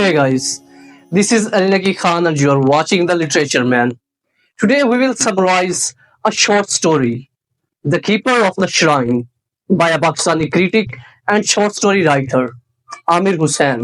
Hey guys, this is Alinaki Khan and you are watching The Literature Man. Today we will summarize a short story, The Keeper of the Shrine, by a Pakistani critic and short story writer, Amir Hussain.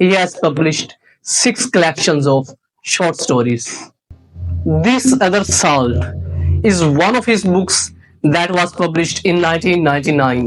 He has published 6 collections of short stories. This Other Salt is one of his books that was published in 1999.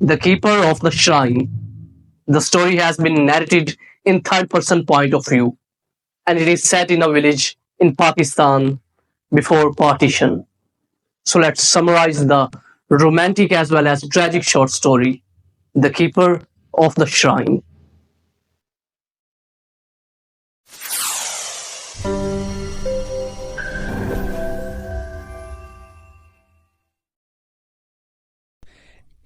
The Keeper of the Shrine. The story has been narrated in third person point of view and it is set in a village in Pakistan before partition. So let's summarize the romantic as well as tragic short story, The Keeper of the Shrine.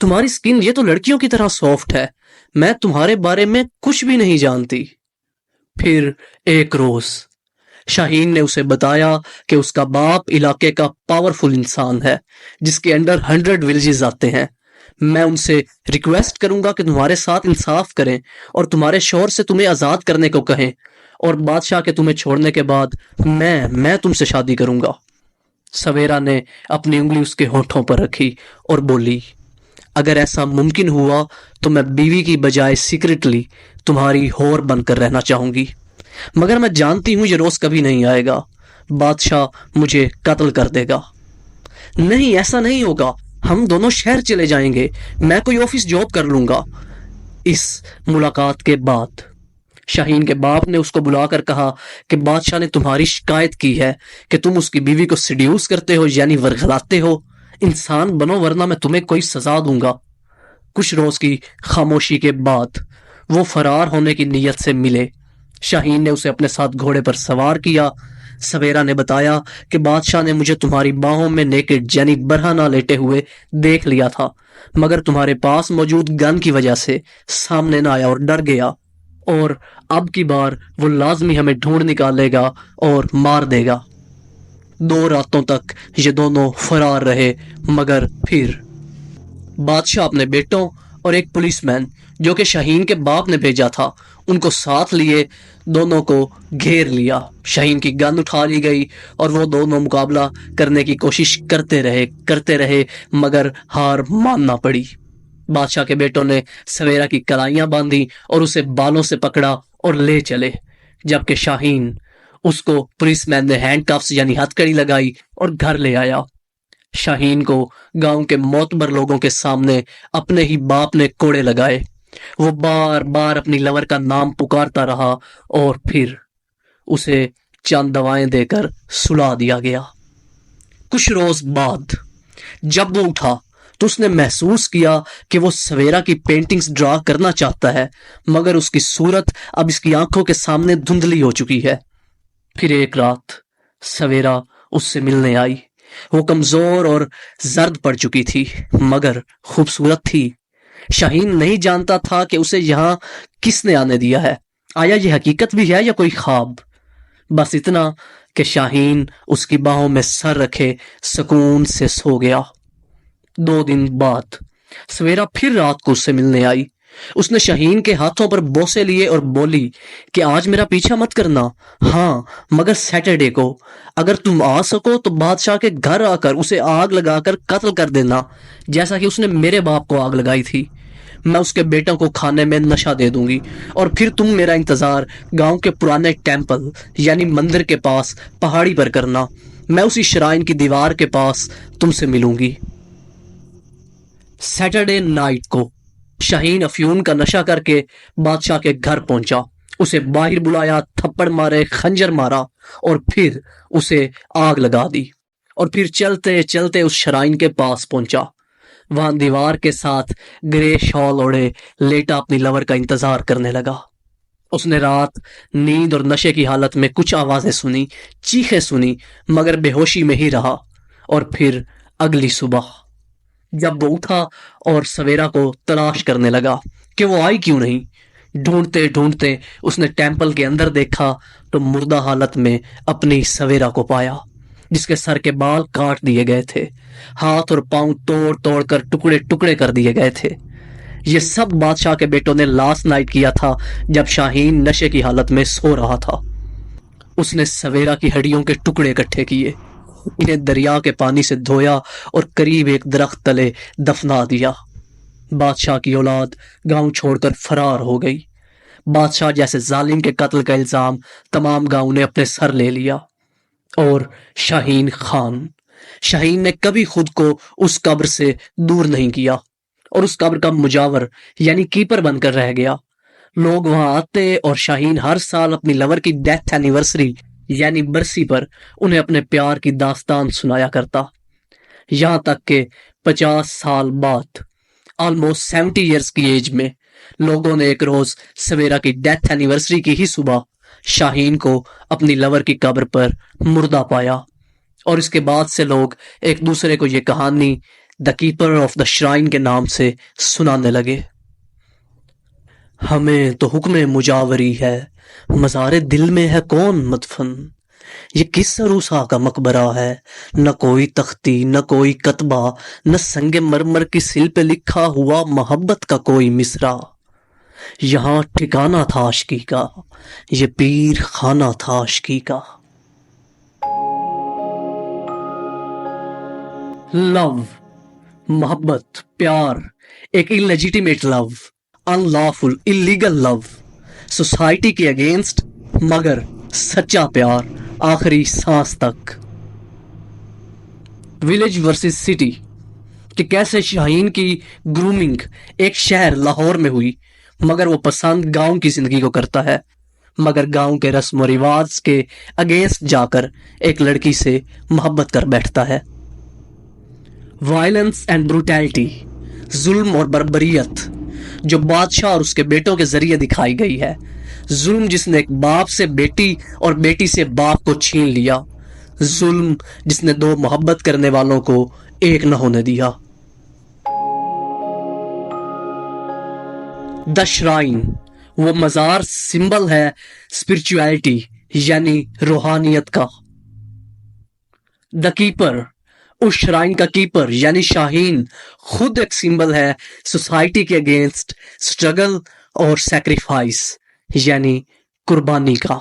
تمہاری سکن یہ تو لڑکیوں کی طرح soft ہے، میں تمہارے بارے میں کچھ بھی نہیں جانتی۔ پھر ایک روز شاہین نے اسے بتایا کہ اس کا باپ علاقے کا پاورفل انسان ہے جس کے انڈر 100 ولیجز آتے ہیں۔ میں ان سے ریکویسٹ کروں گا کہ تمہارے ساتھ انصاف کریں اور تمہارے شوہر سے تمہیں آزاد کرنے کو کہیں، اور بادشاہ کے تمہیں چھوڑنے کے بعد میں تم سے شادی کروں گا۔ سویرا نے اپنی انگلی اس کے ہونٹوں پر رکھی اور بولی، اگر ایسا ممکن ہوا تو میں بیوی کی بجائے سیکرٹلی تمہاری ہور بن کر رہنا چاہوں گی، مگر میں جانتی ہوں یہ روز کبھی نہیں آئے گا، بادشاہ مجھے قتل کر دے گا۔ نہیں، ایسا نہیں ہوگا، ہم دونوں شہر چلے جائیں گے، میں کوئی آفس جاب کر لوں گا۔ اس ملاقات کے بعد شاہین کے باپ نے اس کو بلا کر کہا کہ بادشاہ نے تمہاری شکایت کی ہے کہ تم اس کی بیوی کو سیڈیوس کرتے ہو، یعنی ورغلاتے ہو، انسان بنو ورنہ میں تمہیں کوئی سزا دوں گا۔ کچھ روز کی خاموشی کے بعد وہ فرار ہونے کی نیت سے ملے۔ شاہین نے اسے اپنے ساتھ گھوڑے پر سوار کیا۔ سویرا نے بتایا کہ بادشاہ نے مجھے تمہاری باہوں میں نیکڈ یعنی برہنہ نہ لیٹے ہوئے دیکھ لیا تھا، مگر تمہارے پاس موجود گن کی وجہ سے سامنے نہ آیا اور ڈر گیا، اور اب کی بار وہ لازمی ہمیں ڈھونڈ نکالے گا اور مار دے گا۔ 2 راتوں تک یہ دونوں فرار رہے، مگر پھر بادشاہ اپنے بیٹوں اور ایک پولیس مین جو کہ شاہین کے باپ نے بھیجا تھا ان کو ساتھ لیے دونوں کو گھیر لیا۔ شاہین کی گن اٹھا لی گئی اور وہ دونوں مقابلہ کرنے کی کوشش کرتے رہے مگر ہار ماننا پڑی۔ بادشاہ کے بیٹوں نے سویرا کی کلائیاں باندھی اور اسے بالوں سے پکڑا اور لے چلے، جبکہ شاہین اس کو پولیس مین نے ہینڈ کفس یعنی ہتھکڑی لگائی اور گھر لے آیا۔ شاہین کو گاؤں کے معتبر لوگوں کے سامنے اپنے ہی باپ نے کوڑے لگائے۔ وہ بار بار اپنی لور کا نام پکارتا رہا اور پھر اسے چند دوائیں دے کر سلا دیا گیا۔ کچھ روز بعد جب وہ اٹھا تو اس نے محسوس کیا کہ وہ سویرا کی پینٹنگز ڈرا کرنا چاہتا ہے، مگر اس کی صورت اب اس کی آنکھوں کے سامنے دھندلی ہو چکی ہے۔ پھر ایک رات سویرا اس سے ملنے آئی۔ وہ کمزور اور زرد پڑ چکی تھی مگر خوبصورت تھی۔ شاہین نہیں جانتا تھا کہ اسے یہاں کس نے آنے دیا ہے، آیا یہ حقیقت بھی ہے یا کوئی خواب؟ بس اتنا کہ شاہین اس کی باہوں میں سر رکھے سکون سے سو گیا۔ 2 دن بعد سویرا پھر رات کو اس سے ملنے آئی۔ اس نے شاہین کے ہاتھوں پر بوسے لیے اور بولی کہ آج میرا پیچھا مت کرنا، ہاں مگر سیٹرڈے کو اگر تم آ سکو تو بادشاہ کے گھر آ کر اسے آگ لگا کر قتل کر دینا، جیسا کہ اس نے میرے باپ کو آگ لگائی تھی۔ میں اس کے بیٹوں کو کھانے میں نشہ دے دوں گی اور پھر تم میرا انتظار گاؤں کے پرانے ٹیمپل یعنی مندر کے پاس پہاڑی پر کرنا، میں اسی شرائن کی دیوار کے پاس تم سے ملوں گی۔ سیٹرڈے نائٹ کو شاہین افیون کا نشہ کر کے بادشاہ کے گھر پہنچا، اسے باہر بلایا، تھپڑ مارے، خنجر مارا اور پھر اسے آگ لگا دی، اور پھر چلتے چلتے اس شرائن کے پاس پہنچا۔ وہاں دیوار کے ساتھ گرے شال اوڑے لیٹا اپنی لور کا انتظار کرنے لگا۔ اس نے رات نیند اور نشے کی حالت میں کچھ آوازیں سنی، چیخیں سنی، مگر بے ہوشی میں ہی رہا۔ اور پھر اگلی صبح جب وہ اٹھا اور سویرا کو تلاش کرنے لگا کہ وہ آئی کیوں نہیں، ڈھونڈتے ڈھونڈتے اس نے ٹیمپل کے اندر دیکھا تو مردہ حالت میں اپنی سویرا کو پایا، جس کے سر کے بال کاٹ دیے گئے تھے، ہاتھ اور پاؤں توڑ توڑ کر ٹکڑے ٹکڑے کر دیے گئے تھے۔ یہ سب بادشاہ کے بیٹوں نے لاسٹ نائٹ کیا تھا جب شاہین نشے کی حالت میں سو رہا تھا۔ اس نے سویرا کی ہڈیوں کے ٹکڑے اکٹھے کیے، انہیں دریا کے پانی سے دھویا اور قریب ایک درخت تلے دفنا دیا۔ بادشاہ کی اولاد گاؤں چھوڑ کر فرار ہو گئی۔ بادشاہ جیسے ظالم کے قتل کا الزام تمام گاؤں نے اپنے سر لے لیا، اور شاہین نے کبھی خود کو اس قبر سے دور نہیں کیا اور اس قبر کا مجاور یعنی کیپر بن کر رہ گیا۔ لوگ وہاں آتے اور شاہین ہر سال اپنی لور کی ڈیتھ اینیورسری یعنی برسی پر انہیں اپنے پیار کی داستان سنایا کرتا، یہاں تک کہ 50 سال بعد آلموسٹ 70 ایئرز کی ایج میں لوگوں نے ایک روز سویرا کی ڈیتھ اینیورسری کی ہی صبح شاہین کو اپنی لور کی قبر پر مردہ پایا، اور اس کے بعد سے لوگ ایک دوسرے کو یہ کہانی دا کیپر آف دا شرائن کے نام سے سنانے لگے۔ ہمیں تو حکم مجاوری ہے، مزار دل میں ہے کون مدفن، یہ کس عروسا کا مقبرہ ہے، نہ کوئی تختی نہ کوئی کتبہ، نہ سنگ مرمر کی سل پہ لکھا ہوا محبت کا کوئی مصرع، یہاں ٹھکانہ تھا عاشقی کا، یہ پیر خانہ تھا عاشقی کا۔ لو، محبت، پیار، ایک انلیجیٹیمیٹ لو، ان لافل اللیگل لو، سوسائٹی کے اگینسٹ مگر سچا پیار آخری سانس تک۔ ولیج ورسز سٹی، کہ کیسے شاہین کی گرومنگ ایک شہر لاہور میں ہوئی، مگر وہ پسند گاؤں کی زندگی کو کرتا ہے، مگر گاؤں کے رسم و رواج کے اگینسٹ جا کر ایک لڑکی سے محبت کر بیٹھتا ہے۔ وائلنس اینڈ بروٹیلٹی، ظلم اور بربریت جو بادشاہ اور اس کے بیٹوں کے ذریعے دکھائی گئی ہے، ظلم جس نے ایک باپ سے بیٹی اور بیٹی سے باپ کو چھین لیا، ظلم جس نے دو محبت کرنے والوں کو ایک نہ ہونے دیا۔ دا شرائن، وہ مزار سمبل ہے اسپرچویلٹی یعنی روحانیت کا۔ دا کیپر، اس شرائن کا کیپر یعنی شاہین خود ایک سمبل ہے سوسائٹی کے اگینسٹ سٹرگل اور سیکریفائس یعنی قربانی کا۔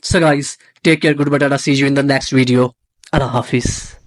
So guys, take care, goodbye, tata, see you in the next video. اللہ حافظ۔